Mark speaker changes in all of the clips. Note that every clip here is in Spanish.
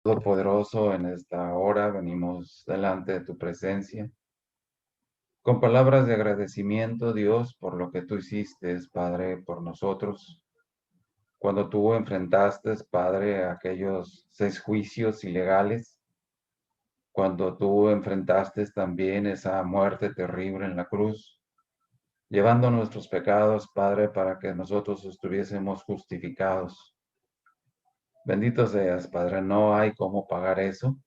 Speaker 1: Todopoderoso, en esta hora venimos delante de tu presencia con palabras de agradecimiento, Dios, por lo que tú hiciste, Padre, por nosotros. Cuando tú enfrentaste, Padre, aquellos 6 juicios ilegales, cuando tú enfrentaste también esa muerte terrible en la cruz, llevando nuestros pecados, Padre, para que nosotros estuviésemos justificados. Bendito seas, Padre, no hay cómo pagar eso.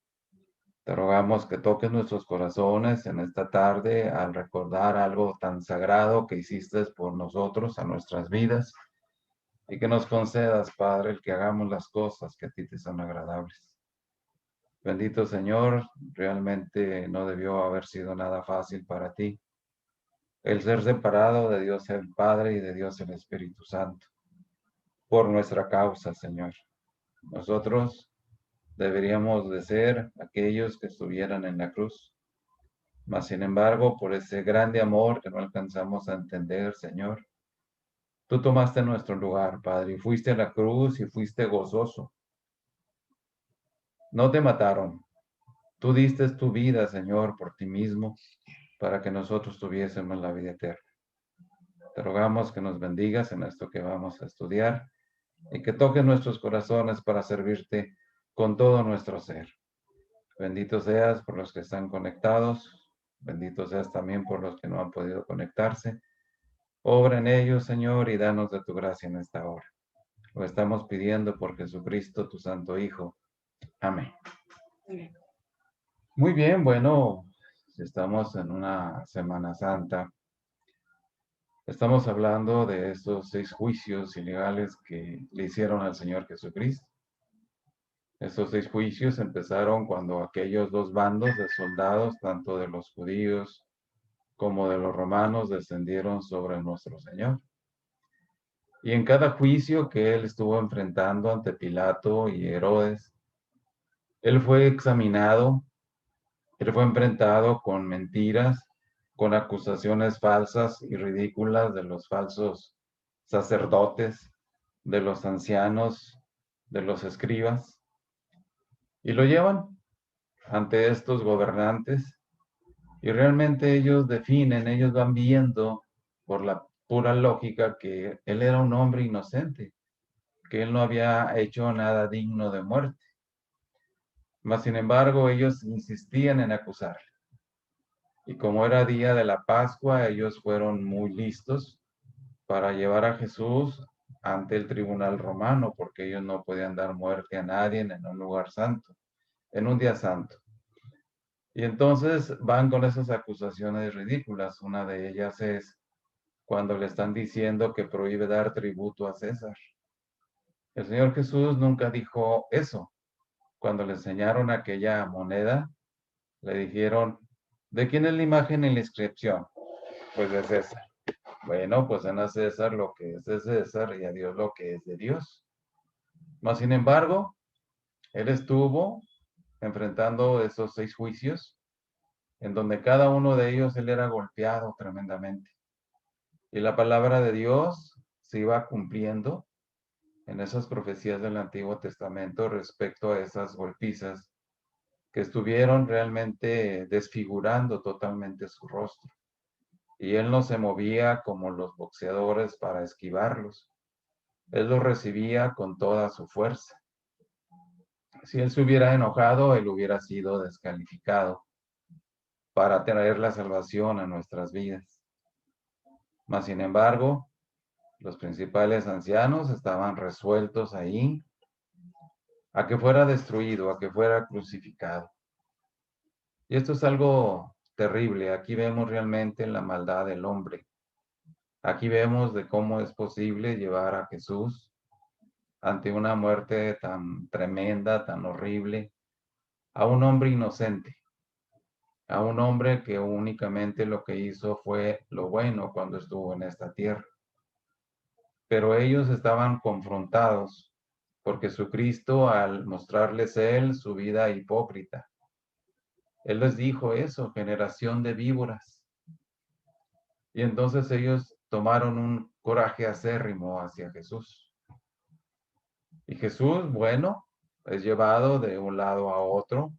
Speaker 1: Te rogamos que toques nuestros corazones en esta tarde al recordar algo tan sagrado que hiciste por nosotros, a nuestras vidas, y que nos concedas, Padre, el que hagamos las cosas que a ti te son agradables. Bendito Señor, realmente no debió haber sido nada fácil para ti el ser separado de Dios el Padre y de Dios el Espíritu Santo, por nuestra causa, Señor. Nosotros deberíamos de ser aquellos que estuvieran en la cruz. Mas, sin embargo, por ese grande amor que no alcanzamos a entender, Señor, tú tomaste nuestro lugar, Padre, y fuiste a la cruz y fuiste gozoso. No te mataron. Tú diste tu vida, Señor, por ti mismo, para que nosotros tuviésemos la vida eterna. Te rogamos que nos bendigas en esto que vamos a estudiar y que toques nuestros corazones para servirte con todo nuestro ser. Bendito seas por los que están conectados. Bendito seas también por los que no han podido conectarse. Obra en ellos, Señor, y danos de tu gracia en esta hora. Lo estamos pidiendo por Jesucristo, tu Santo Hijo. Amén. Muy bien, bueno, estamos en una Semana Santa. Estamos hablando de estos 6 juicios ilegales que le hicieron al Señor Jesucristo. Estos 6 juicios empezaron cuando aquellos dos bandos de soldados, tanto de los judíos como de los romanos, descendieron sobre nuestro Señor. Y en cada juicio que él estuvo enfrentando ante Pilato y Herodes, él fue examinado, él fue enfrentado con mentiras, con acusaciones falsas y ridículas de los falsos sacerdotes, de los ancianos, de los escribas, y lo llevan ante estos gobernantes, y realmente ellos definen, ellos van viendo por la pura lógica que él era un hombre inocente, que él no había hecho nada digno de muerte. Mas, sin embargo, ellos insistían en acusarle. Y como era día de la Pascua, ellos fueron muy listos para llevar a Jesús ante el tribunal romano, porque ellos no podían dar muerte a nadie en un lugar santo, en un día santo. Y entonces van con esas acusaciones ridículas. Una de ellas es cuando le están diciendo que prohíbe dar tributo a César. El Señor Jesús nunca dijo eso. Cuando le enseñaron aquella moneda, le dijeron, ¿de quién es la imagen en la inscripción? Pues de César. Bueno, pues den a César lo que es de César y a Dios lo que es de Dios. Mas, sin embargo, él estuvo enfrentando esos 6 juicios, en donde cada uno de ellos él era golpeado tremendamente. Y la palabra de Dios se iba cumpliendo en esas profecías del Antiguo Testamento respecto a esas golpizas que estuvieron realmente desfigurando totalmente su rostro. Y él no se movía como los boxeadores para esquivarlos. Él los recibía con toda su fuerza. Si él se hubiera enojado, él hubiera sido descalificado para traer la salvación a nuestras vidas. Mas, sin embargo, los principales ancianos estaban resueltos ahí a que fuera destruido, a que fuera crucificado. Y esto es algo terrible. Aquí vemos realmente la maldad del hombre. Aquí vemos de cómo es posible llevar a Jesús ante una muerte tan tremenda, tan horrible, a un hombre inocente, a un hombre que únicamente lo que hizo fue lo bueno cuando estuvo en esta tierra. Pero ellos estaban confrontados por Jesucristo al mostrarles él su vida hipócrita. Él les dijo eso, generación de víboras. Y entonces ellos tomaron un coraje acérrimo hacia Jesús. Y Jesús, bueno, es llevado de un lado a otro,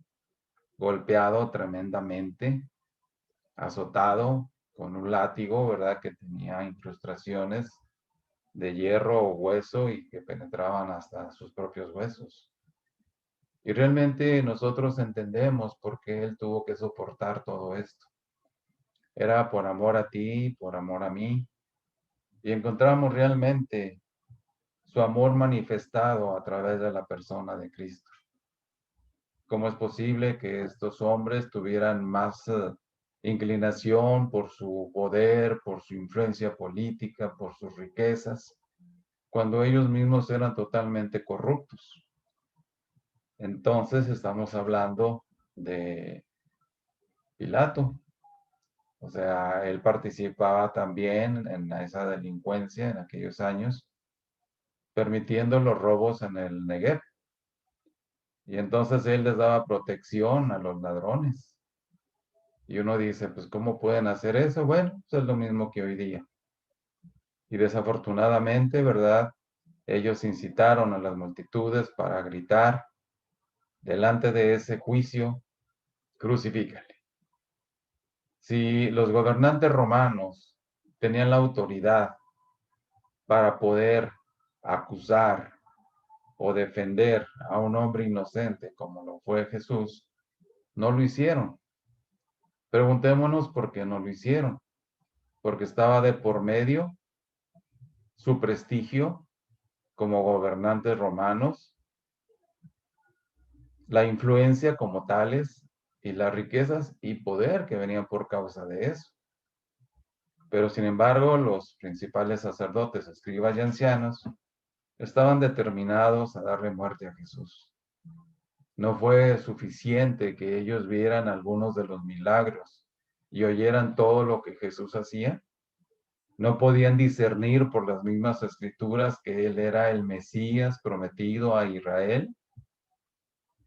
Speaker 1: golpeado tremendamente, azotado con un látigo, ¿verdad? Que tenía incrustaciones de hierro o hueso y que penetraban hasta sus propios huesos. Y realmente nosotros entendemos por qué Él tuvo que soportar todo esto. Era por amor a ti, por amor a mí, y encontramos realmente su amor manifestado a través de la persona de Cristo. ¿Cómo es posible que estos hombres tuvieran más inclinación por su poder, por su influencia política, por sus riquezas, cuando ellos mismos eran totalmente corruptos? Entonces estamos hablando de Pilato. O sea, él participaba también en esa delincuencia en aquellos años, permitiendo los robos en el Negev. Y entonces él les daba protección a los ladrones. Y uno dice, pues, ¿cómo pueden hacer eso? Bueno, pues es lo mismo que hoy día. Y desafortunadamente, ¿verdad? Ellos incitaron a las multitudes para gritar delante de ese juicio, crucifícale. Si los gobernantes romanos tenían la autoridad para poder acusar o defender a un hombre inocente como lo fue Jesús, no lo hicieron. Preguntémonos por qué no lo hicieron. Porque estaba de por medio su prestigio como gobernantes romanos, la influencia como tales y las riquezas y poder que venían por causa de eso. Pero sin embargo, los principales sacerdotes, escribas y ancianos estaban determinados a darle muerte a Jesús. No fue suficiente que ellos vieran algunos de los milagros y oyeran todo lo que Jesús hacía. No podían discernir por las mismas escrituras que él era el Mesías prometido a Israel.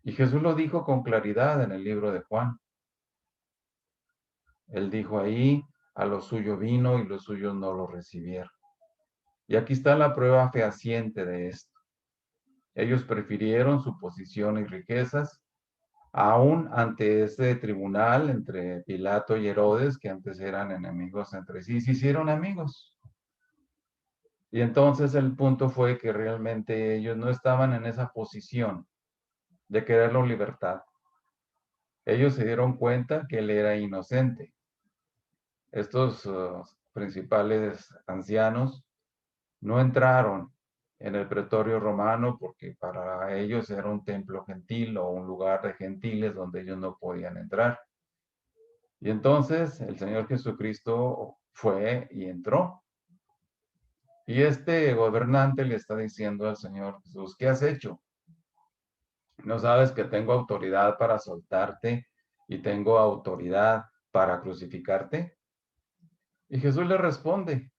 Speaker 1: Y Jesús lo dijo con claridad en el libro de Juan. Él dijo ahí, a lo suyo vino y los suyos no lo recibieron. Y aquí está la prueba fehaciente de esto. Ellos prefirieron su posición y riquezas, aún ante ese tribunal entre Pilato y Herodes, que antes eran enemigos entre sí, se hicieron amigos. Y entonces el punto fue que realmente ellos no estaban en esa posición de quererlo libertad. Ellos se dieron cuenta que él era inocente. Estos principales ancianos no entraron en el pretorio romano porque para ellos era un templo gentil o un lugar de gentiles donde ellos no podían entrar. Y entonces el Señor Jesucristo fue y entró. Y este gobernante le está diciendo al Señor Jesús, ¿qué has hecho? ¿No sabes que tengo autoridad para soltarte y tengo autoridad para crucificarte? Y Jesús le responde,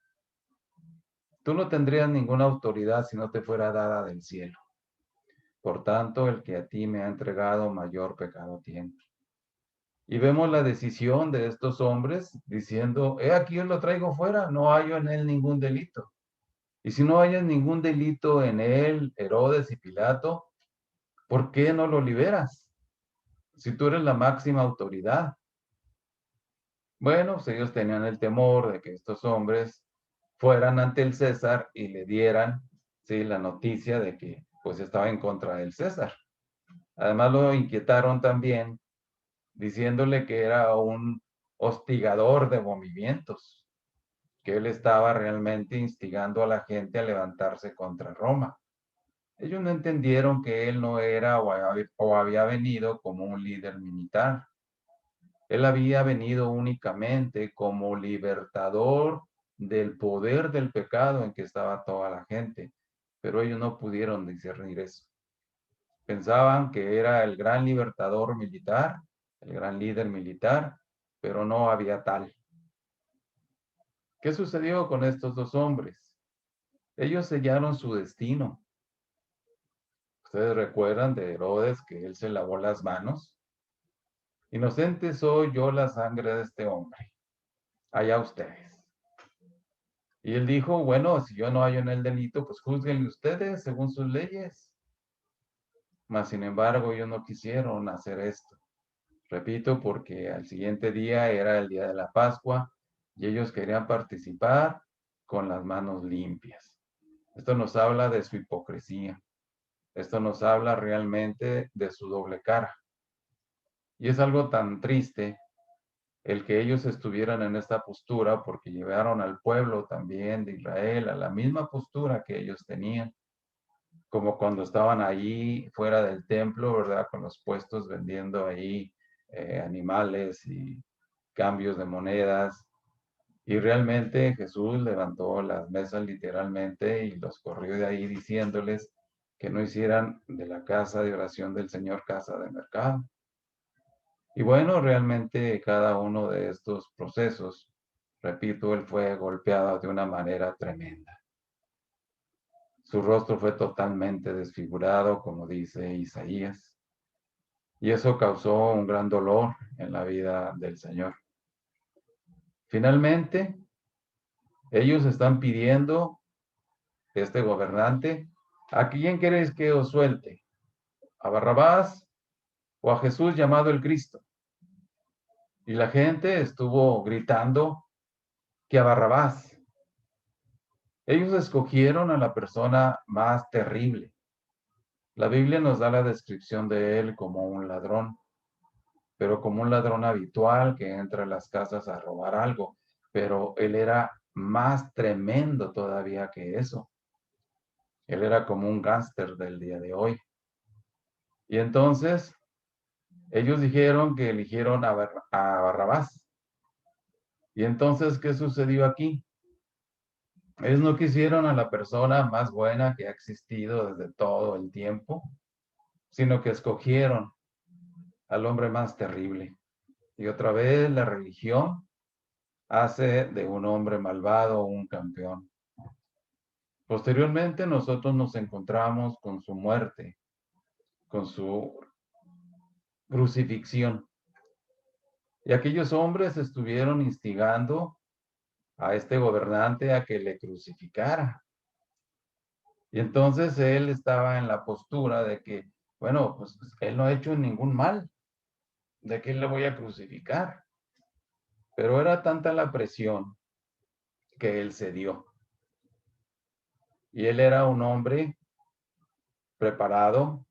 Speaker 1: tú no tendrías ninguna autoridad si no te fuera dada del cielo. Por tanto, el que a ti me ha entregado, mayor pecado tiene. Y vemos la decisión de estos hombres diciendo, he aquí yo lo traigo fuera, no hallo en él ningún delito. Y si no hay ningún delito en él, Herodes y Pilato, ¿por qué no lo liberas? Si tú eres la máxima autoridad. Bueno, pues ellos tenían el temor de que estos hombres fueran ante el César y le dieran, sí, la noticia de que pues estaba en contra del César. Además lo inquietaron también diciéndole que era un hostigador de movimientos, que él estaba realmente instigando a la gente a levantarse contra Roma. Ellos no entendieron que él no era o había venido como un líder militar. Él había venido únicamente como libertador del poder del pecado en que estaba toda la gente, pero ellos no pudieron discernir eso. Pensaban que era el gran libertador militar, el gran líder militar, pero no había tal. ¿Qué sucedió con estos dos hombres? Ellos sellaron su destino. Ustedes recuerdan de Herodes que él se lavó las manos. Inocente soy yo la sangre de este hombre. Allá ustedes. Y él dijo, bueno, si yo no hallo en el delito, pues juzguenle ustedes según sus leyes. mas sin embargo ellos no quisieron hacer esto. Repito, porque al siguiente día era el día de la Pascua y ellos querían participar con las manos limpias. Esto nos habla de su hipocresía. Esto nos habla realmente de su doble cara. Y es algo tan triste el que ellos estuvieran en esta postura porque llevaron al pueblo también de Israel a la misma postura que ellos tenían, como cuando estaban allí fuera del templo, ¿verdad? Con los puestos vendiendo ahí animales y cambios de monedas. Y realmente Jesús levantó las mesas literalmente y los corrió de ahí diciéndoles que no hicieran de la casa de oración del Señor casa de mercado. Y bueno, realmente cada uno de estos procesos, repito, él fue golpeado de una manera tremenda. Su rostro fue totalmente desfigurado, como dice Isaías, y eso causó un gran dolor en la vida del Señor. Finalmente, ellos están pidiendo, este gobernante, ¿a quién queréis que os suelte? ¿A Barrabás o a Jesús llamado el Cristo? Y la gente estuvo gritando que a Barrabás. Ellos escogieron a la persona más terrible. La Biblia nos da la descripción de él como un ladrón, pero como un ladrón habitual que entra a las casas a robar algo. Pero él era más tremendo todavía que eso. Él era como un gángster del día de hoy. Y entonces ellos dijeron que eligieron a Barrabás. Y entonces, ¿qué sucedió aquí? Ellos no quisieron a la persona más buena que ha existido desde todo el tiempo, sino que escogieron al hombre más terrible. Y otra vez la religión hace de un hombre malvado un campeón. Posteriormente nosotros nos encontramos con su muerte, con su crucifixión. Y aquellos hombres estuvieron instigando a este gobernante a que le crucificara. Y entonces él estaba en la postura de que, bueno, pues él no ha hecho ningún mal, ¿de qué le voy a crucificar? Pero era tanta la presión que él cedió. Y él era un hombre preparado,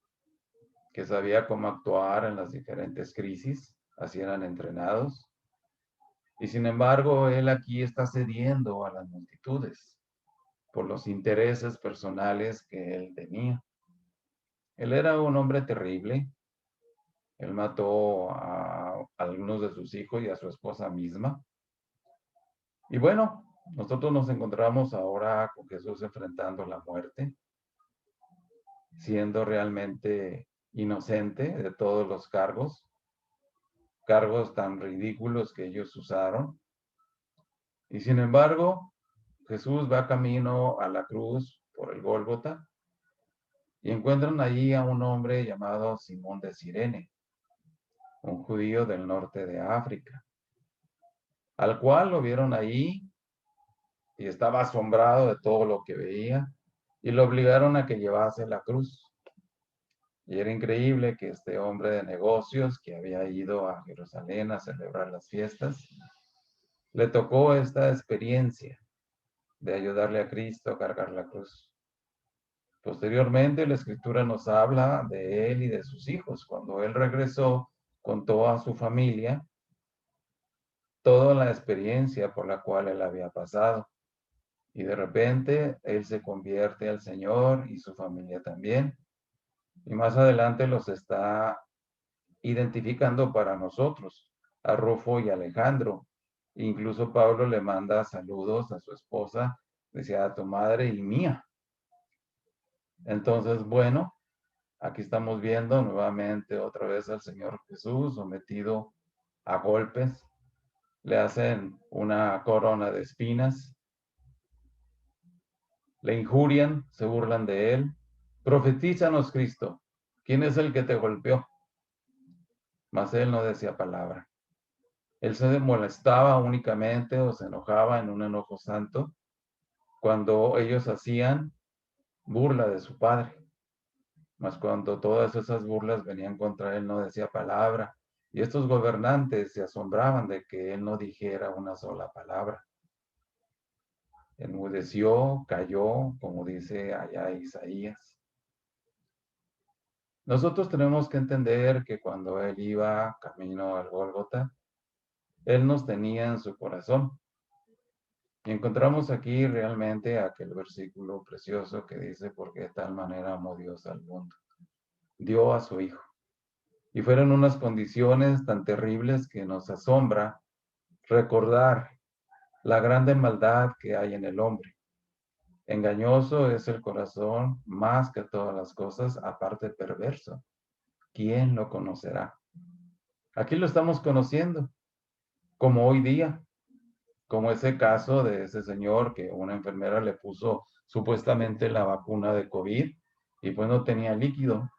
Speaker 1: que sabía cómo actuar en las diferentes crisis, así eran entrenados. Y sin embargo, él aquí está cediendo a las multitudes por los intereses personales que él tenía. Él era un hombre terrible. Él mató a algunos de sus hijos y a su esposa misma. Y bueno, nosotros nos encontramos ahora con Jesús enfrentando la muerte, siendo realmente inocente de todos los cargos tan ridículos que ellos usaron. Y sin embargo, Jesús va camino a la cruz por el Gólgota y encuentran allí a un hombre llamado Simón de Cirene, un judío del norte de África, al cual lo vieron ahí y estaba asombrado de todo lo que veía y lo obligaron a que llevase la cruz. Y era increíble que este hombre de negocios que había ido a Jerusalén a celebrar las fiestas, le tocó esta experiencia de ayudarle a Cristo a cargar la cruz. Posteriormente, la escritura nos habla de él y de sus hijos. Cuando él regresó, contó a su familia toda la experiencia por la cual él había pasado. Y de repente, él se convierte al Señor y su familia también. Y más adelante los está identificando para nosotros, a Rufo y Alejandro. Incluso Pablo le manda saludos a su esposa, decía a tu madre y mía. Entonces, bueno, aquí estamos viendo nuevamente otra vez al Señor Jesús sometido a golpes. Le hacen una corona de espinas, le injurian, se burlan de él. Profetízanos, Cristo, ¿quién es el que te golpeó? Mas él no decía palabra. Él se molestaba únicamente o se enojaba en un enojo santo cuando ellos hacían burla de su padre. Mas cuando todas esas burlas venían contra él, no decía palabra. Y estos gobernantes se asombraban de que él no dijera una sola palabra. Enmudeció, cayó, como dice allá Isaías. Nosotros tenemos que entender que cuando él iba camino al Gólgota, él nos tenía en su corazón. Y encontramos aquí realmente aquel versículo precioso que dice, porque de tal manera amó Dios al mundo. Dio a su Hijo. Y fueron unas condiciones tan terribles que nos asombra recordar la grande maldad que hay en el hombre. Engañoso es el corazón más que todas las cosas, aparte perverso. ¿Quién lo conocerá? Aquí lo estamos conociendo, como hoy día, como ese caso de ese señor que una enfermera le puso supuestamente la vacuna de COVID y pues no tenía líquido.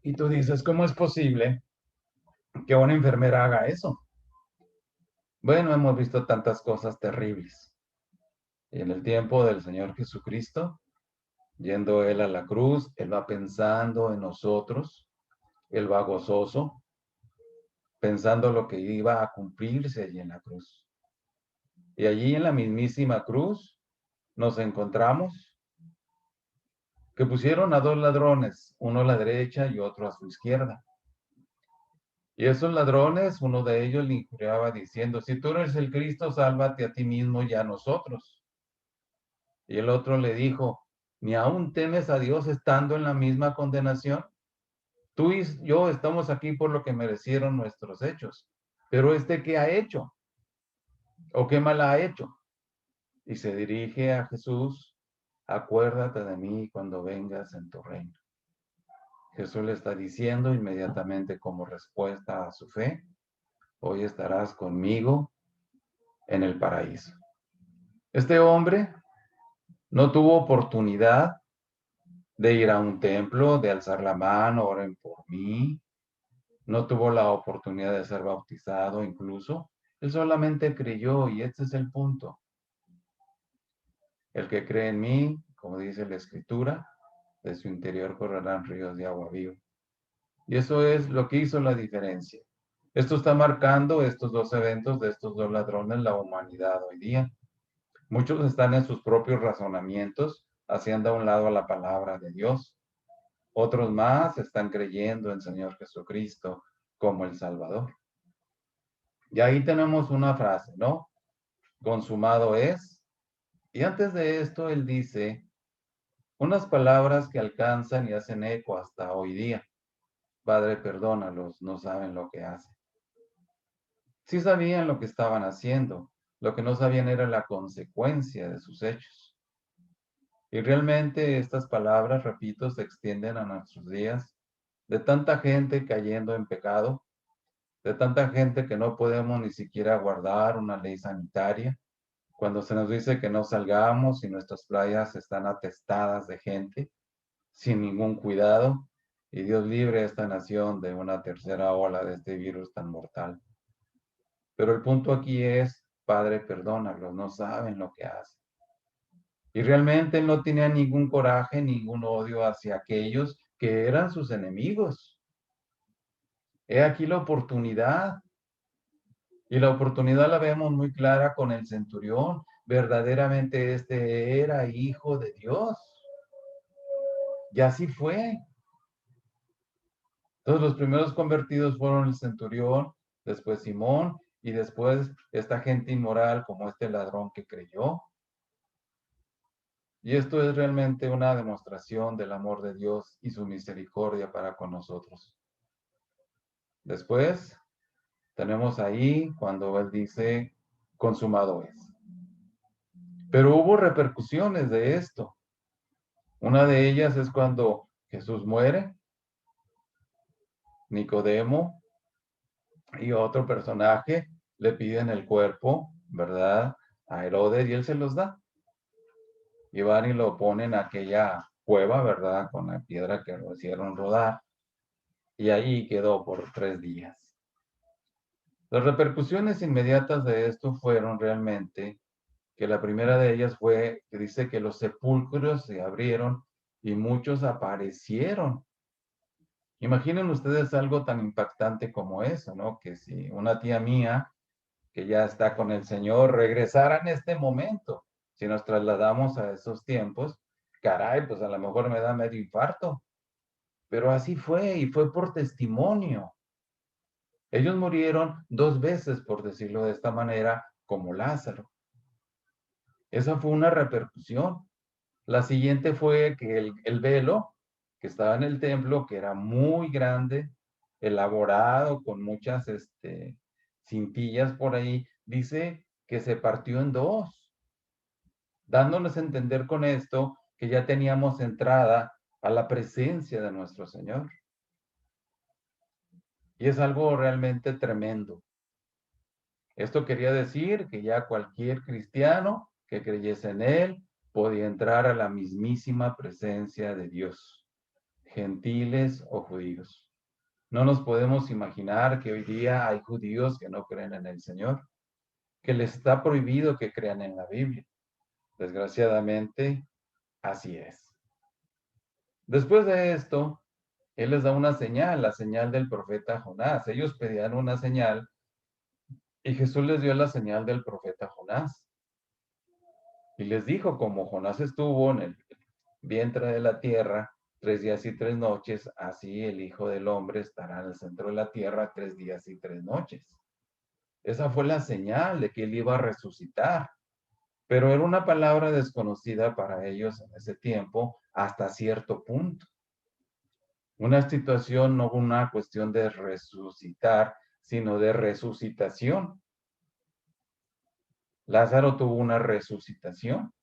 Speaker 1: Y tú dices, ¿cómo es posible que una enfermera haga eso? Bueno, hemos visto tantas cosas terribles. Y en el tiempo del Señor Jesucristo, yendo Él a la cruz, Él va pensando en nosotros, Él va gozoso, pensando lo que iba a cumplirse allí en la cruz. Y allí en la mismísima cruz nos encontramos que pusieron a dos ladrones, uno a la derecha y otro a su izquierda. Y esos ladrones, uno de ellos le injuriaba diciendo, si tú eres el Cristo, sálvate a ti mismo y a nosotros. Y el otro le dijo, ¿ni aún temes a Dios estando en la misma condenación? Tú y yo estamos aquí por lo que merecieron nuestros hechos. Pero ¿qué ha hecho? ¿O qué mal ha hecho? Y se dirige a Jesús, acuérdate de mí cuando vengas en tu reino. Jesús le está diciendo inmediatamente como respuesta a su fe, hoy estarás conmigo en el paraíso. Este hombre no tuvo oportunidad de ir a un templo, de alzar la mano, oren por mí. No tuvo la oportunidad de ser bautizado incluso. Él solamente creyó y este es el punto. El que cree en mí, como dice la Escritura, de su interior correrán ríos de agua viva. Y eso es lo que hizo la diferencia. Esto está marcando estos dos eventos de estos dos ladrones, la humanidad hoy día. Muchos están en sus propios razonamientos, haciendo a un lado a la palabra de Dios. Otros más están creyendo en Señor Jesucristo como el Salvador. Y ahí tenemos una frase, ¿no? Consumado es. Y antes de esto, él dice unas palabras que alcanzan y hacen eco hasta hoy día. Padre, perdónalos, no saben lo que hacen. Sí sabían lo que estaban haciendo, lo que no sabían era la consecuencia de sus hechos. Y realmente estas palabras, repito, se extienden a nuestros días, de tanta gente cayendo en pecado, de tanta gente que no podemos ni siquiera guardar una ley sanitaria, cuando se nos dice que no salgamos y nuestras playas están atestadas de gente, sin ningún cuidado, y Dios libre a esta nación de una tercera ola de este virus tan mortal. Pero el punto aquí es, Padre, perdónalos, no saben lo que hacen. Y realmente él no tenía ningún coraje, ningún odio hacia aquellos que eran sus enemigos. He aquí la oportunidad. Y la oportunidad la vemos muy clara con el centurión. Verdaderamente este era hijo de Dios. Y así fue. Entonces los primeros convertidos fueron el centurión, después Simón y después esta gente inmoral como este ladrón que creyó. Y esto es realmente una demostración del amor de Dios y su misericordia para con nosotros. Después tenemos ahí cuando Él dice, consumado es. Pero hubo repercusiones de esto. Una de ellas es cuando Jesús muere, Nicodemo y otro personaje le piden el cuerpo, ¿verdad? A Herodes y él se los da. Y van y lo ponen a aquella cueva, ¿verdad? Con la piedra que lo hicieron rodar. Y ahí quedó por 3 días. Las repercusiones inmediatas de esto fueron realmente que la primera de ellas fue que dice que los sepulcros se abrieron y muchos aparecieron. Imaginen ustedes algo tan impactante como eso, ¿no? Que si una tía mía, que ya está con el Señor, regresara en este momento, si nos trasladamos a esos tiempos, caray, pues a lo mejor me da medio infarto. Pero así fue, y fue por testimonio. Ellos murieron 2 veces, por decirlo de esta manera, como Lázaro. Esa fue una repercusión. La siguiente fue que el velo que estaba en el templo, que era muy grande, elaborado con muchas cintillas por ahí, dice que se partió en dos, dándonos a entender con esto que ya teníamos entrada a la presencia de nuestro Señor. Y es algo realmente tremendo. Esto quería decir que ya cualquier cristiano que creyese en Él podía entrar a la mismísima presencia de Dios, gentiles o judíos. No nos podemos imaginar que hoy día hay judíos que no creen en el Señor, que les está prohibido que crean en la Biblia. Desgraciadamente, así es. Después de esto, Él les da una señal, la señal del profeta Jonás. Ellos pedían una señal y Jesús les dio la señal del profeta Jonás. Y les dijo, como Jonás estuvo en el vientre de la tierra 3 días y 3 noches, así el Hijo del Hombre estará en el centro de la tierra 3 días y 3 noches. Esa fue la señal de que él iba a resucitar. Pero era una palabra desconocida para ellos en ese tiempo hasta cierto punto. Una situación, no una cuestión de resucitar, sino de resucitación. Lázaro tuvo una resucitación.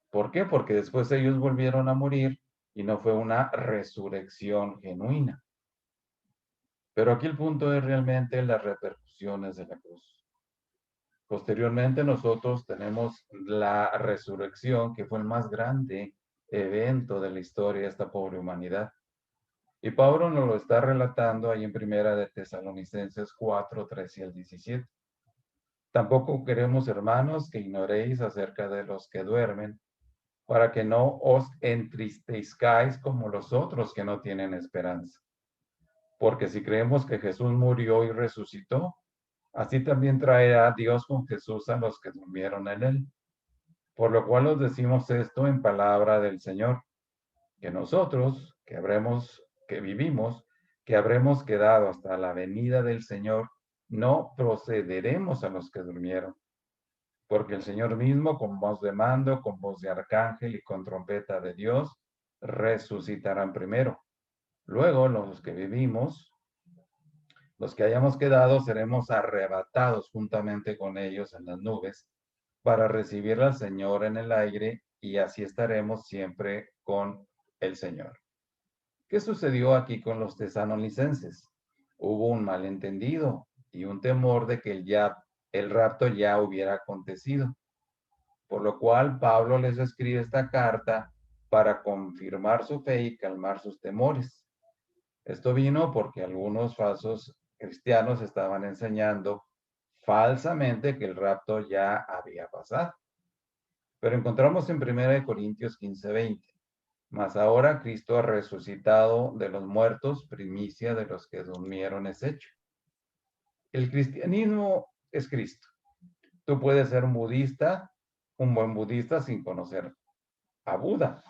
Speaker 1: ¿Por qué? Porque después ellos volvieron a morir y no fue una resurrección genuina. Pero aquí el punto es realmente las repercusiones de la cruz. Posteriormente nosotros tenemos la resurrección, que fue el más grande evento de la historia de esta pobre humanidad. Y Pablo nos lo está relatando ahí en Primera de Tesalonicenses 4, 13 al 17. Tampoco queremos, hermanos, que ignoréis acerca de los que duermen, para que no os entristezcáis como los otros que no tienen esperanza. Porque si creemos que Jesús murió y resucitó, así también traerá Dios con Jesús a los que durmieron en él. Por lo cual os decimos esto en palabra del Señor, que nosotros, que vivimos, que habremos quedado hasta la venida del Señor, no procederemos a los que durmieron. Porque el Señor mismo, con voz de mando, con voz de arcángel y con trompeta de Dios, resucitarán primero. Luego, los que vivimos, los que hayamos quedado, seremos arrebatados juntamente con ellos en las nubes para recibir al Señor en el aire y así estaremos siempre con el Señor. ¿Qué sucedió aquí con los tesalonicenses? Hubo un malentendido y un temor de que el rapto ya hubiera acontecido, por lo cual Pablo les escribe esta carta para confirmar su fe y calmar sus temores. Esto vino porque algunos falsos cristianos estaban enseñando falsamente que el rapto ya había pasado. Pero encontramos en 1 Corintios 15:20. Mas ahora Cristo ha resucitado de los muertos, primicia de los que durmieron es hecho. El cristianismo es Cristo. Tú puedes ser un budista, un buen budista sin conocer a Buda.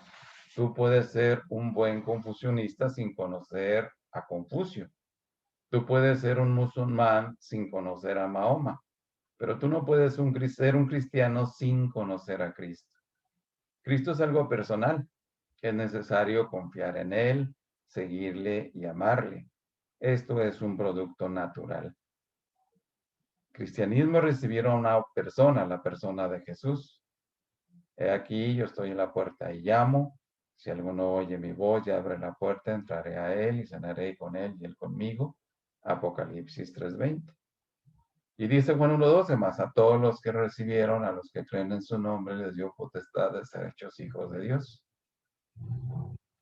Speaker 1: Tú puedes ser un buen confucionista sin conocer a Confucio. Tú puedes ser un musulmán sin conocer a Mahoma. Pero tú no puedes ser un cristiano sin conocer a Cristo. Cristo es algo personal. Es necesario confiar en Él, seguirle y amarle. Esto es un producto natural. Cristianismo recibieron a una persona, la persona de Jesús. He aquí, yo estoy en la puerta y llamo. Si alguno oye mi voz y abre la puerta, entraré a Él y cenaré con Él y Él conmigo. Apocalipsis 3:20. Y dice Juan 1:12, más a todos los que recibieron, a los que creen en su nombre, les dio potestad de ser hechos hijos de Dios.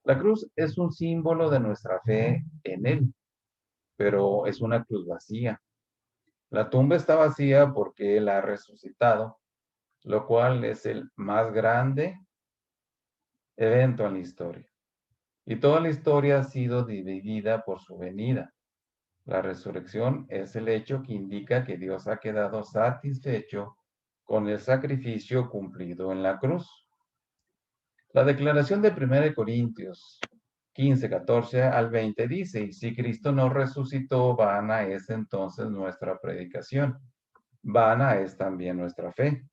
Speaker 1: La cruz es un símbolo de nuestra fe en Él, pero es una cruz vacía. La tumba está vacía porque Él ha resucitado, lo cual es el más grande evento en la historia. Y toda la historia ha sido dividida por su venida. La resurrección es el hecho que indica que Dios ha quedado satisfecho con el sacrificio cumplido en la cruz. La declaración de 1 Corintios 15, 14 al 20 dice, y si Cristo no resucitó, vana es entonces nuestra predicación, vana es también nuestra fe.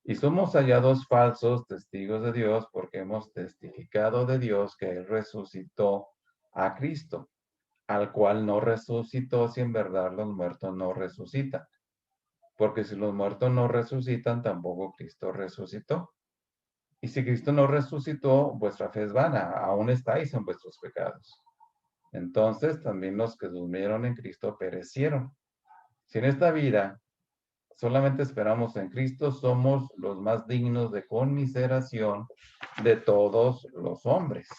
Speaker 1: Y somos hallados falsos testigos de Dios porque hemos testificado de Dios que Él resucitó a Cristo, al cual no resucitó si en verdad los muertos no resucitan. Porque si los muertos no resucitan, tampoco Cristo resucitó. Y si Cristo no resucitó, vuestra fe es vana, aún estáis en vuestros pecados. Entonces también los que durmieron en Cristo perecieron. Si en esta vida solamente esperamos en Cristo, somos los más dignos de conmiseración de todos los hombres.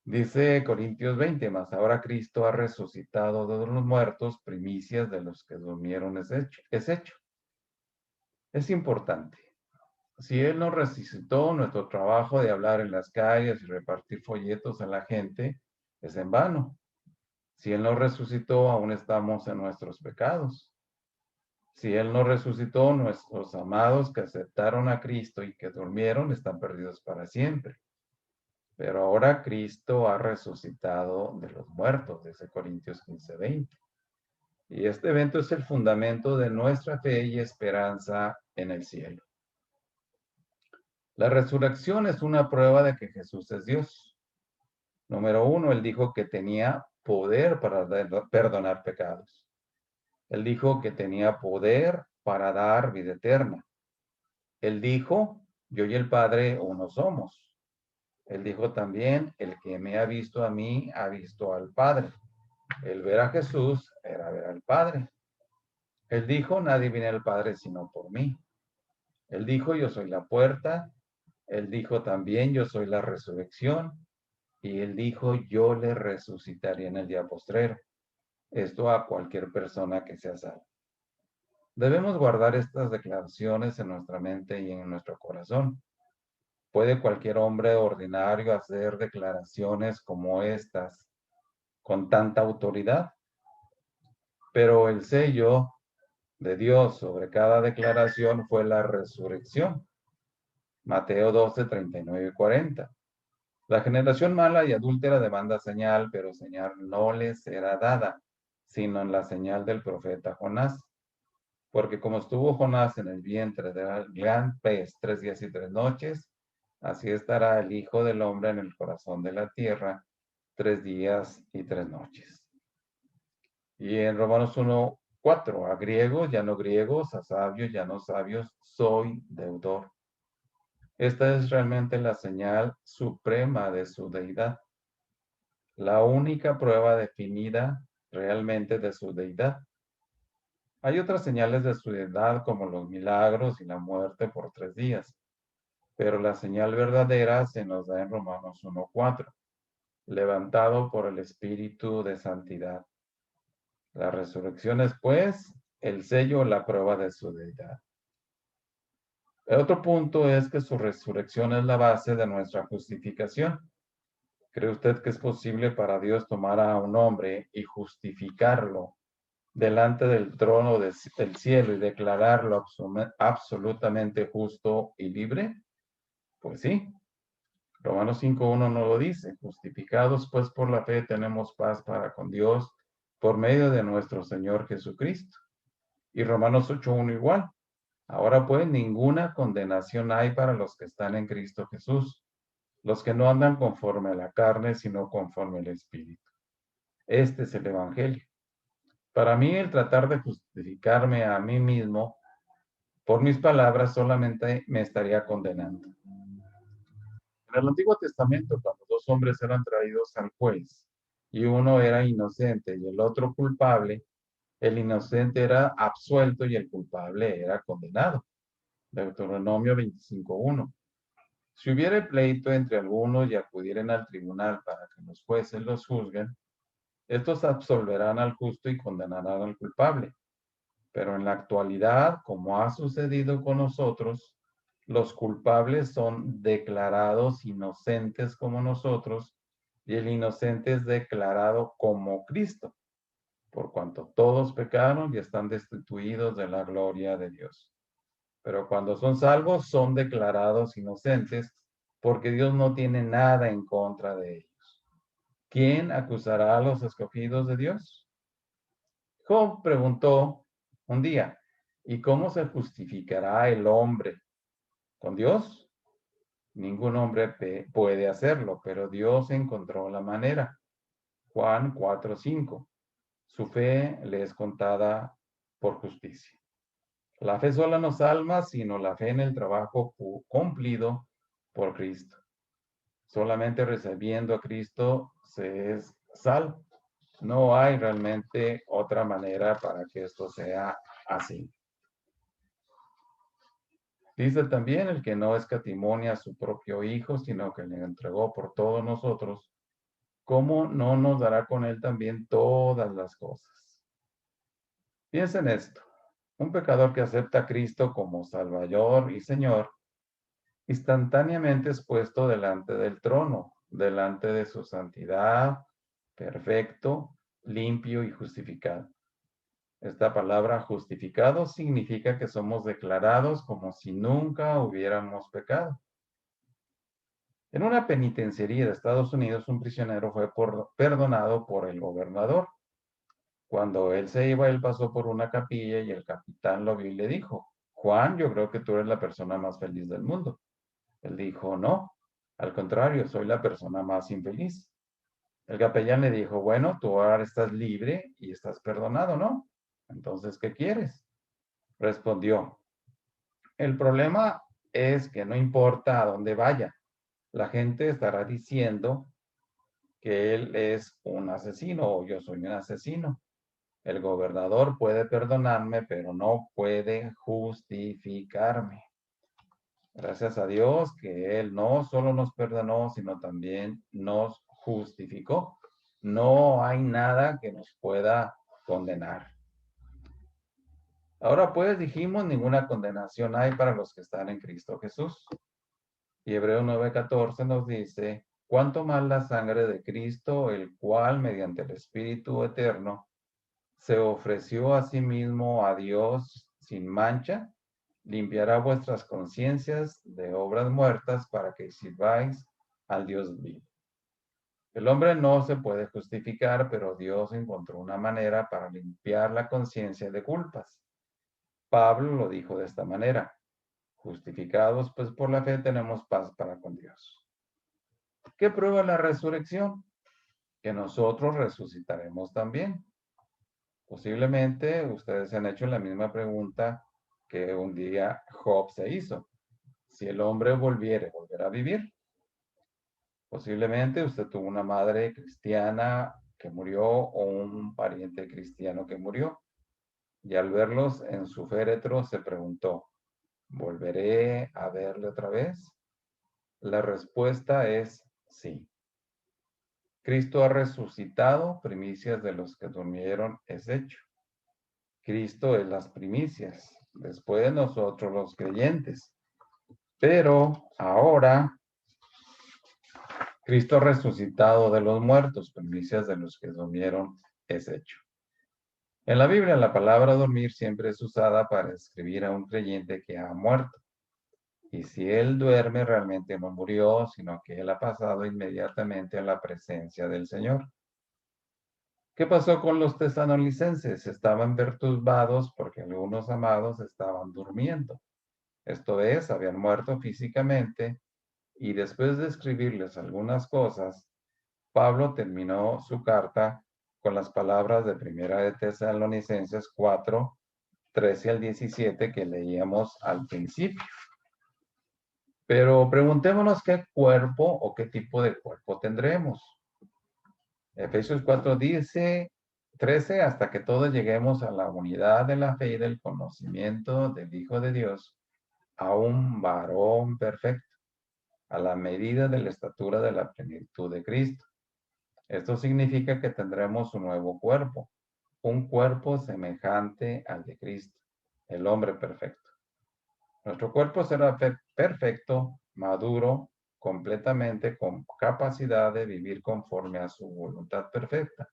Speaker 1: Dice Corintios 20, más ahora Cristo ha resucitado de los muertos, primicias de los que durmieron es hecho. Es importante. Si Él no resucitó, nuestro trabajo de hablar en las calles y repartir folletos a la gente es en vano. Si Él no resucitó, aún estamos en nuestros pecados. Si Él no resucitó, nuestros amados que aceptaron a Cristo y que durmieron están perdidos para siempre. Pero ahora Cristo ha resucitado de los muertos, dice Corintios 15, 20. Y este evento es el fundamento de nuestra fe y esperanza en el cielo. La resurrección es una prueba de que Jesús es Dios. Número uno, Él dijo que tenía poder para perdonar pecados. Él dijo que tenía poder para dar vida eterna. Él dijo, yo y el Padre uno somos. Él dijo también, el que me ha visto a mí, ha visto al Padre. El ver a Jesús era ver al Padre. Él dijo, nadie viene al Padre sino por mí. Él dijo, yo soy la puerta. Él dijo también, yo soy la resurrección. Y él dijo, yo le resucitaré en el día postrero. Esto a cualquier persona que sea salva. Debemos guardar estas declaraciones en nuestra mente y en nuestro corazón. ¿Puede cualquier hombre ordinario hacer declaraciones como estas con tanta autoridad? Pero el sello de Dios sobre cada declaración fue la resurrección. Mateo 12, 39 y 40. La generación mala y adúltera demanda señal, pero señal no les será dada, sino en la señal del profeta Jonás. Porque como estuvo Jonás en el vientre del gran pez 3 días y 3 noches, así estará el Hijo del Hombre en el corazón de la tierra 3 días y 3 noches. Y en Romanos 1, 4, a griegos, ya no griegos, a sabios, ya no sabios, soy deudor. Esta es realmente la señal suprema de su deidad, la única prueba definida realmente de su deidad. Hay otras señales de su deidad como los milagros y la muerte por 3 días, pero la señal verdadera se nos da en Romanos 1:4, levantado por el Espíritu de Santidad. La resurrección es, pues, el sello o la prueba de su deidad. El otro punto es que su resurrección es la base de nuestra justificación. ¿Cree usted que es posible para Dios tomar a un hombre y justificarlo delante del trono del cielo y declararlo absolutamente justo y libre? Pues sí. Romanos 5:1 no lo dice. Justificados pues por la fe tenemos paz para con Dios por medio de nuestro Señor Jesucristo. Y Romanos 8:1 igual. Ahora pues ninguna condenación hay para los que están en Cristo Jesús, los que no andan conforme a la carne, sino conforme al Espíritu. Este es el Evangelio. Para mí, el tratar de justificarme a mí mismo por mis palabras solamente me estaría condenando. En el Antiguo Testamento, cuando dos hombres eran traídos al juez y uno era inocente y el otro culpable, el inocente era absuelto y el culpable era condenado. Deuteronomio 25:1. Si hubiera pleito entre algunos y acudieren al tribunal para que los jueces los juzguen, estos absolverán al justo y condenarán al culpable. Pero en la actualidad, como ha sucedido con nosotros, Los culpables son declarados inocentes como nosotros, y el inocente es declarado como Cristo, por cuanto todos pecaron y están destituidos de la gloria de Dios. Pero cuando son salvos, son declarados inocentes, porque Dios no tiene nada en contra de ellos. ¿Quién acusará a los escogidos de Dios? Job preguntó un día, ¿y cómo se justificará el hombre? ¿Con Dios? Ningún hombre puede hacerlo, pero Dios encontró la manera. Juan 4:5. Su fe le es contada por justicia. La fe sola no salva, sino la fe en el trabajo cumplido por Cristo. Solamente recibiendo a Cristo se es salvo. No hay realmente otra manera para que esto sea así. Dice también el que no escatimonia a su propio Hijo, sino que le entregó por todos nosotros, ¿cómo no nos dará con él también todas las cosas? Piensa en esto. Un pecador que acepta a Cristo como Salvador y Señor, instantáneamente es puesto delante del trono, delante de su santidad, perfecto, limpio y justificado. Esta palabra justificado significa que somos declarados como si nunca hubiéramos pecado. En una penitenciaría de Estados Unidos, un prisionero fue perdonado por el gobernador. Cuando él se iba, él pasó por una capilla y el capitán lo vio y le dijo, Juan, yo creo que tú eres la persona más feliz del mundo. Él dijo, no, al contrario, soy la persona más infeliz. El capellán le dijo, bueno, tú ahora estás libre y estás perdonado, ¿no? Entonces, ¿qué quieres? Respondió, el problema es que no importa a dónde vaya, la gente estará diciendo que él es un asesino o yo soy un asesino. El gobernador puede perdonarme, pero no puede justificarme. Gracias a Dios que Él no solo nos perdonó, sino también nos justificó. No hay nada que nos pueda condenar. Ahora pues dijimos, ninguna condenación hay para los que están en Cristo Jesús. Y Hebreos 9:14 nos dice, cuánto más la sangre de Cristo, el cual mediante el Espíritu eterno se ofreció a sí mismo a Dios sin mancha, limpiará vuestras conciencias de obras muertas para que sirváis al Dios vivo. El hombre no se puede justificar, pero Dios encontró una manera para limpiar la conciencia de culpas. Pablo lo dijo de esta manera, justificados pues por la fe tenemos paz para con Dios. ¿Qué prueba la resurrección? Que nosotros resucitaremos también. Posiblemente ustedes se han hecho la misma pregunta que un día Job se hizo. Si el hombre volviera, ¿volverá a vivir? Posiblemente usted tuvo una madre cristiana que murió o un pariente cristiano que murió. Y al verlos en su féretro se preguntó, ¿volveré a verle otra vez? La respuesta es sí. Cristo ha resucitado, primicias de los que durmieron es hecho. Cristo es las primicias, después nosotros los creyentes. Pero ahora Cristo resucitado de los muertos, primicias de los que durmieron es hecho. En la Biblia la palabra dormir siempre es usada para describir a un creyente que ha muerto. Y si él duerme, realmente no murió, sino que él ha pasado inmediatamente a la presencia del Señor. ¿Qué pasó con los tesalonicenses? Estaban perturbados porque algunos amados estaban durmiendo. Esto es, habían muerto físicamente y después de escribirles algunas cosas, Pablo terminó su carta con las palabras de Primera de Tesalonicenses 4, 13 al 17 que leíamos al principio. Pero preguntémonos qué cuerpo o qué tipo de cuerpo tendremos. Efesios 4 dice 13, hasta que todos lleguemos a la unidad de la fe y del conocimiento del Hijo de Dios, a un varón perfecto, a la medida de la estatura de la plenitud de Cristo. Esto significa que tendremos un nuevo cuerpo, un cuerpo semejante al de Cristo, el hombre perfecto. Nuestro cuerpo será perfecto, maduro, completamente, con capacidad de vivir conforme a su voluntad perfecta,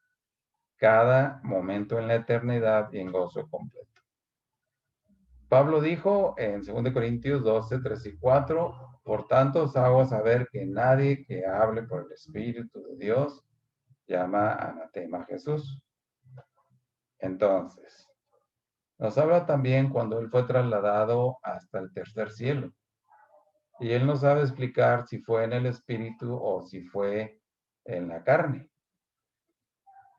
Speaker 1: cada momento en la eternidad y en gozo completo. Pablo dijo en 2 Corintios 12, 3 y 4, por tanto os hago saber que nadie que hable por el Espíritu de Dios llama anatema a Jesús. Entonces, nos habla también cuando él fue trasladado hasta el tercer cielo. Y él no sabe explicar si fue en el espíritu o si fue en la carne.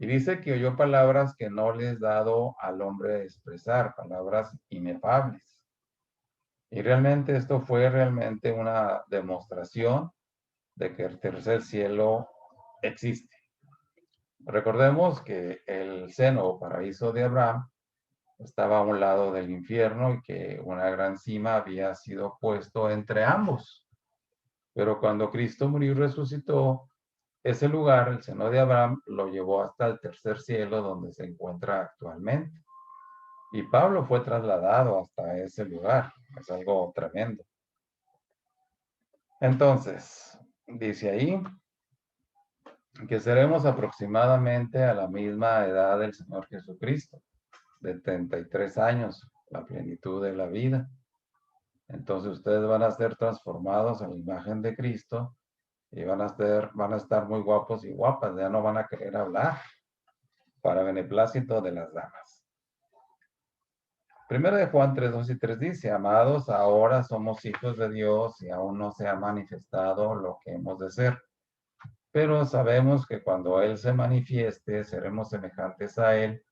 Speaker 1: Y dice que oyó palabras que no les dado al hombre expresar, palabras inefables. Y realmente esto fue realmente una demostración de que el tercer cielo existe. Recordemos que el seno o paraíso de Abraham estaba a un lado del infierno y que una gran cima había sido puesto entre ambos. Pero cuando Cristo murió y resucitó, ese lugar, el seno de Abraham, lo llevó hasta el tercer cielo donde se encuentra actualmente. Y Pablo fue trasladado hasta ese lugar. Es algo tremendo. Entonces, dice ahí que seremos aproximadamente a la misma edad del Señor Jesucristo, de 33 años, la plenitud de la vida. Entonces ustedes van a ser transformados a la imagen de Cristo y van a estar muy guapos y guapas, ya no van a querer hablar para beneplácito de las damas. Primero de Juan 3, 2 y 3 dice, amados, ahora somos hijos de Dios y aún no se ha manifestado lo que hemos de ser. Pero sabemos que cuando Él se manifieste, seremos semejantes a Él,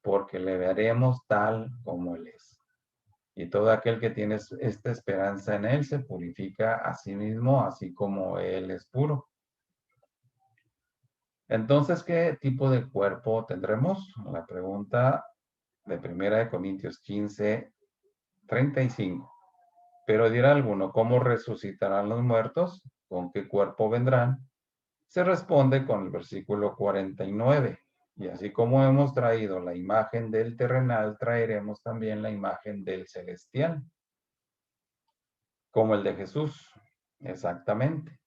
Speaker 1: porque le veremos tal como Él es. Y todo aquel que tiene esta esperanza en Él se purifica a sí mismo, así como Él es puro. Entonces, ¿qué tipo de cuerpo tendremos? La pregunta de 1 Corintios 15, 35. Pero dirá alguno, ¿cómo resucitarán los muertos? ¿Con qué cuerpo vendrán? Se responde con el versículo 49. Y así como hemos traído la imagen del terrenal, traeremos también la imagen del celestial, como el de Jesús. Exactamente.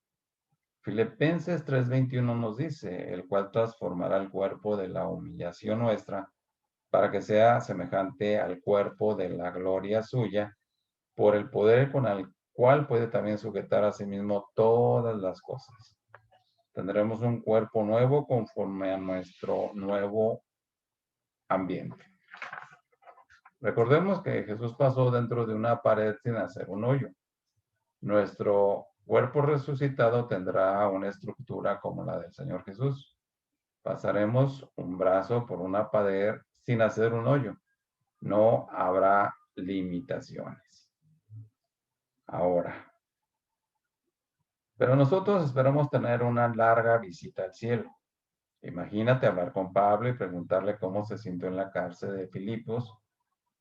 Speaker 1: Filipenses 3:21 nos dice, el cual transformará el cuerpo de la humillación nuestra para que sea semejante al cuerpo de la gloria suya, por el poder con el cual puede también sujetar a sí mismo todas las cosas. Tendremos un cuerpo nuevo conforme a nuestro nuevo ambiente. Recordemos que Jesús pasó dentro de una pared sin hacer un hoyo. Nuestro cuerpo resucitado tendrá una estructura como la del Señor Jesús. Pasaremos un brazo por una pared sin hacer un hoyo. No habrá limitaciones. Ahora, pero nosotros esperamos tener una larga visita al cielo. Imagínate hablar con Pablo y preguntarle cómo se sintió en la cárcel de Filipos,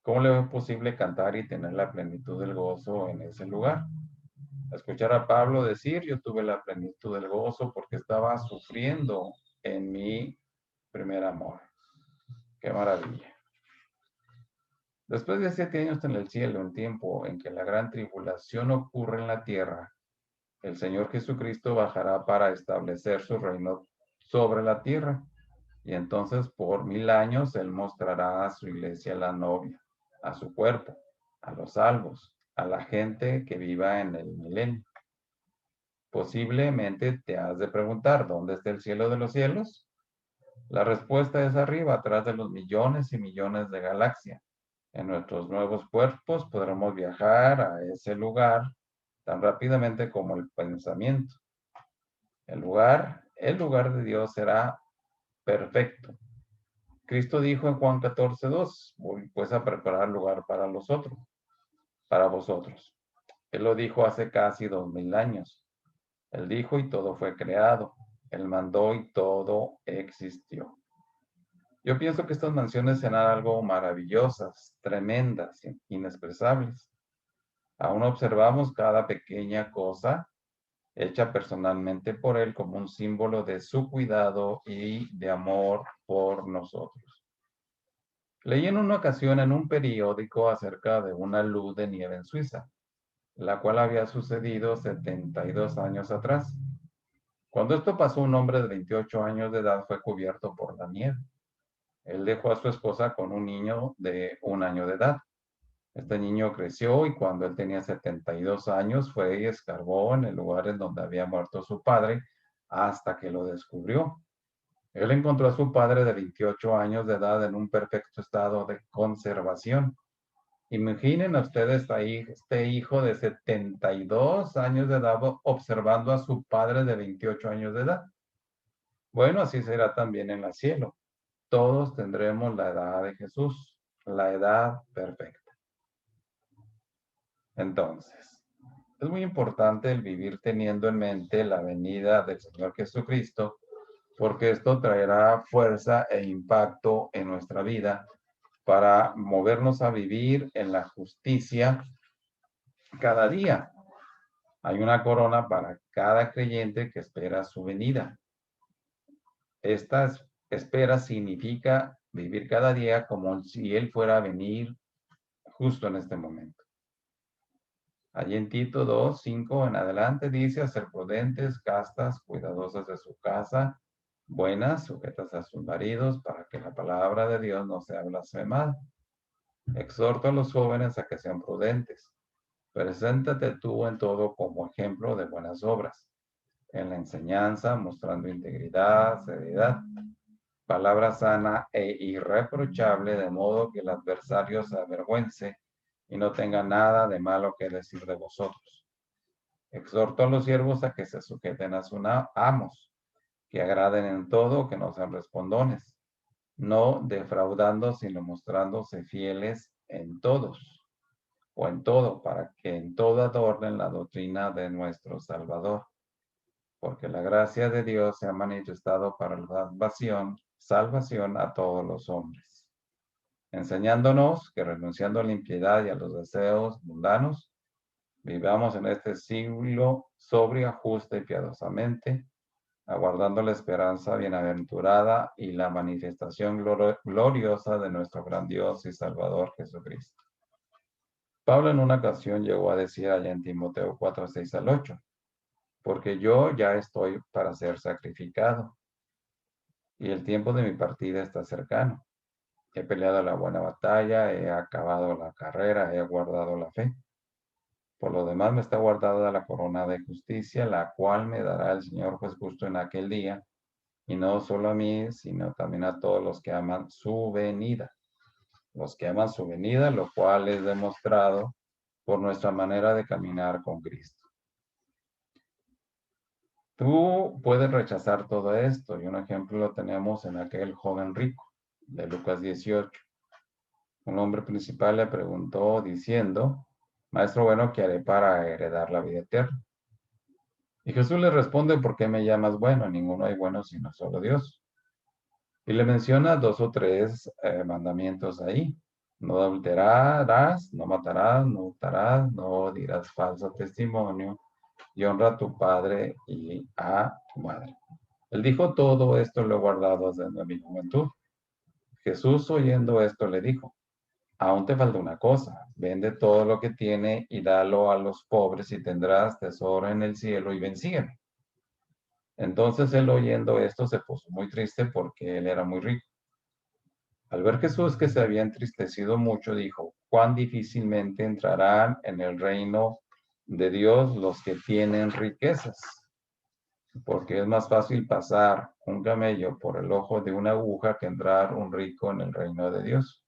Speaker 1: cómo le fue posible cantar y tener la plenitud del gozo en ese lugar. Escuchar a Pablo decir, yo tuve la plenitud del gozo porque estaba sufriendo en mi primer amor. Qué maravilla. Después de 7 años en el cielo, un tiempo en que la gran tribulación ocurre en la tierra, el Señor Jesucristo bajará para establecer su reino sobre la tierra. Y entonces por 1000 años Él mostrará a su iglesia la novia, a su cuerpo, a los salvos, a la gente que viva en el milenio. Posiblemente te has de preguntar, ¿dónde está el cielo de los cielos? La respuesta es arriba, atrás de los millones y millones de galaxias. En nuestros nuevos cuerpos podremos viajar a ese lugar tan rápidamente como el pensamiento. El lugar de Dios será perfecto. Cristo dijo en Juan 14:2, voy pues a preparar lugar para los otros, para vosotros. Él lo dijo hace casi 2000 años. Él dijo y todo fue creado. Él mandó y todo existió. Yo pienso que estas mansiones serán algo maravillosas, tremendas, inexpresables. Aún observamos cada pequeña cosa hecha personalmente por Él como un símbolo de su cuidado y de amor por nosotros. Leí en una ocasión en un periódico acerca de una luz de nieve en Suiza. la cual había sucedido 72 años atrás. Cuando esto pasó, un hombre de 28 años de edad fue cubierto por la nieve. Él dejó a su esposa con un niño de 1 año de edad. Este niño creció y cuando él tenía 72 años fue y escarbó en el lugar en donde había muerto su padre hasta que lo descubrió. Él encontró a su padre de 28 años de edad en un perfecto estado de conservación. Imaginen a ustedes ahí este hijo de 72 años de edad observando a su padre de 28 años de edad. Bueno, así será también en el cielo. Todos tendremos la edad de Jesús, la edad perfecta. Entonces, es muy importante el vivir teniendo en mente la venida del Señor Jesucristo, porque esto traerá fuerza e impacto en nuestra vida para movernos a vivir en la justicia cada día. Hay una corona para cada creyente que espera su venida. Esta espera significa vivir cada día como si Él fuera a venir justo en este momento. Allí en Tito 2, 5 en adelante dice a ser prudentes, castas, cuidadosas de su casa, buenas, sujetas a sus maridos, para que la palabra de Dios no sea blasfemada. Exhorto a los jóvenes a que sean prudentes. Preséntate tú en todo como ejemplo de buenas obras, en la enseñanza, mostrando integridad, seriedad, palabra sana e irreprochable, de modo que el adversario se avergüence y no tenga nada de malo que decir de vosotros. Exhorto a los siervos a que se sujeten a sus amos, que agraden en todo, que no sean respondones, no defraudando, sino mostrándose fieles en todos, o en todo, para que en todo adornen la doctrina de nuestro Salvador. Porque la gracia de Dios se ha manifestado para la salvación a todos los hombres, enseñándonos que renunciando a la impiedad y a los deseos mundanos, vivamos en este siglo sobria, justa y piadosamente, aguardando la esperanza bienaventurada y la manifestación gloriosa de nuestro gran Dios y Salvador Jesucristo. Pablo en una ocasión llegó a decir allá en Timoteo 4, 6 al 8, porque yo ya estoy para ser sacrificado, y el tiempo de mi partida está cercano. He peleado la buena batalla, he acabado la carrera, he guardado la fe. Por lo demás me está guardada la corona de justicia, la cual me dará el Señor juez justo en aquel día, y no solo a mí, sino también a todos los que aman su venida. Los que aman su venida, lo cual es demostrado por nuestra manera de caminar con Cristo. Tú puedes rechazar todo esto, y un ejemplo lo tenemos en aquel joven rico de Lucas 18. Un hombre principal le preguntó diciendo, Maestro bueno, ¿qué haré para heredar la vida eterna? Y Jesús le responde, ¿por qué me llamas bueno? Ninguno hay bueno sino solo Dios. Y le menciona 2 o 3 mandamientos ahí. No adulterarás, no matarás, no hurtarás, no dirás falso testimonio, y honra a tu padre y a tu madre. Él dijo, todo esto lo he guardado desde mi juventud. Jesús oyendo esto le dijo, aún te falta una cosa, vende todo lo que tiene y dalo a los pobres y tendrás tesoro en el cielo y ven, sígueme. Entonces él oyendo esto se puso muy triste porque él era muy rico. Al ver Jesús que se había entristecido mucho, dijo, cuán difícilmente entrarán en el reino de Dios los que tienen riquezas, porque es más fácil pasar un camello por el ojo de una aguja que entrar un rico en el reino de Dios.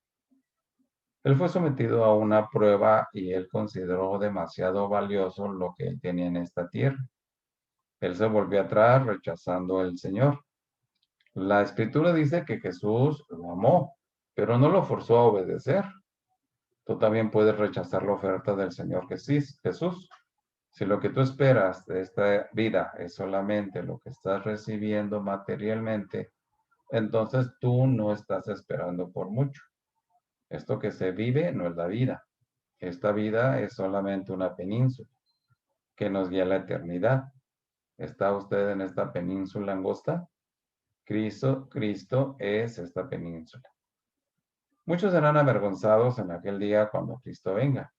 Speaker 1: Él fue sometido a una prueba y él consideró demasiado valioso lo que él tenía en esta tierra. Él se volvió atrás rechazando al Señor. La escritura dice que Jesús lo amó, pero no lo forzó a obedecer. Tú también puedes rechazar la oferta del Señor Jesús. Si lo que tú esperas de esta vida es solamente lo que estás recibiendo materialmente, entonces tú no estás esperando por mucho. Esto que se vive no es la vida. Esta vida es solamente una península que nos guía a la eternidad. ¿Está usted en esta península angosta? Cristo es esta península. Muchos serán avergonzados en aquel día cuando Cristo venga.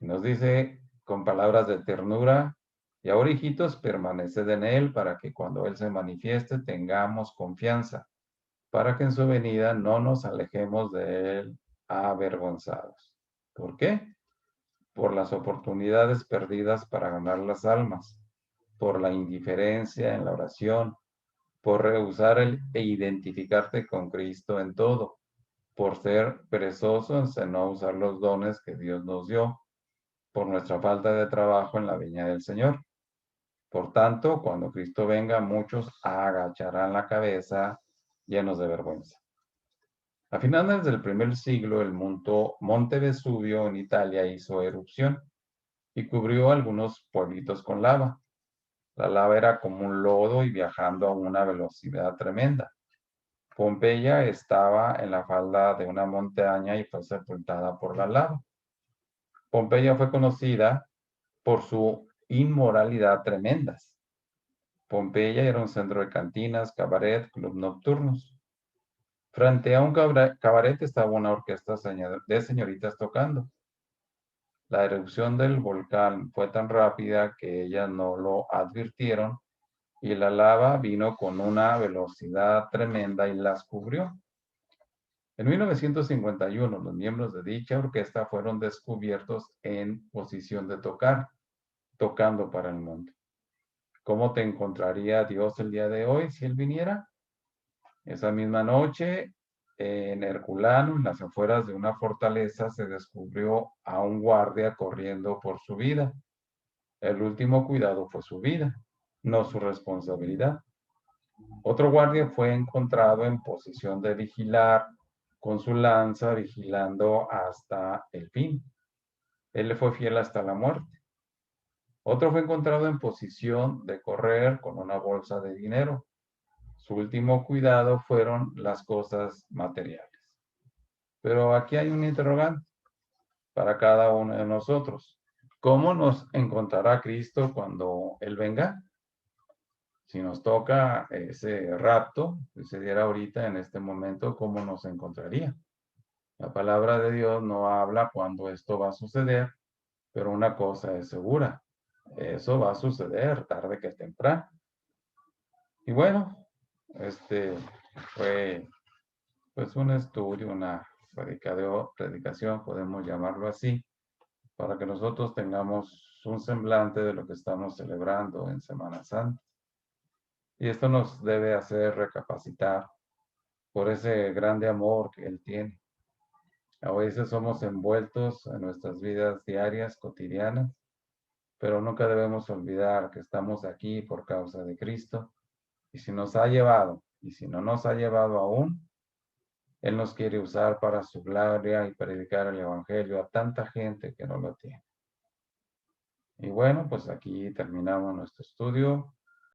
Speaker 1: Nos dice con palabras de ternura. Y ahora, hijitos, permaneced en Él para que cuando Él se manifieste tengamos confianza, para que en su venida no nos alejemos de Él avergonzados. ¿Por qué? Por las oportunidades perdidas para ganar las almas, por la indiferencia en la oración, por rehusar e identificarte con Cristo en todo, por ser perezosos en no usar los dones que Dios nos dio, por nuestra falta de trabajo en la viña del Señor. Por tanto, cuando Cristo venga, muchos agacharán la cabeza llenos de vergüenza. A finales del primer siglo, el Monte Vesubio en Italia hizo erupción y cubrió algunos pueblitos con lava. La lava era como un lodo y viajando a una velocidad tremenda. Pompeya estaba en la falda de una montaña y fue sepultada por la lava. Pompeya fue conocida por su inmoralidad tremendas. Pompeya era un centro de cantinas, cabaret, club nocturnos. Frente a un cabaret estaba una orquesta de señoritas tocando. La erupción del volcán fue tan rápida que ellas no lo advirtieron y la lava vino con una velocidad tremenda y las cubrió. En 1951, los miembros de dicha orquesta fueron descubiertos en posición de tocar, tocando para el mundo. ¿Cómo te encontraría Dios el día de hoy si Él viniera? Esa misma noche, en Herculano, en las afueras de una fortaleza, se descubrió a un guardia corriendo por su vida. El último cuidado fue su vida, no su responsabilidad. Otro guardia fue encontrado en posición de vigilar con su lanza, vigilando hasta el fin. Él le fue fiel hasta la muerte. Otro fue encontrado en posición de correr con una bolsa de dinero. Su último cuidado fueron las cosas materiales. Pero aquí hay un interrogante para cada uno de nosotros. ¿Cómo nos encontrará Cristo cuando Él venga? Si nos toca ese rapto, si se diera ahorita en este momento, ¿cómo nos encontraría? La palabra de Dios no habla cuando esto va a suceder, pero una cosa es segura, eso va a suceder tarde que temprano. Y bueno, este fue pues un estudio, una predicación, podemos llamarlo así, para que nosotros tengamos un semblante de lo que estamos celebrando en Semana Santa. Y esto nos debe hacer recapacitar por ese grande amor que Él tiene. A veces somos envueltos en nuestras vidas diarias, cotidianas, pero nunca debemos olvidar que estamos aquí por causa de Cristo. Y si nos ha llevado, y si no nos ha llevado aún, Él nos quiere usar para su gloria y predicar el Evangelio a tanta gente que no lo tiene. Y bueno, pues aquí terminamos nuestro estudio.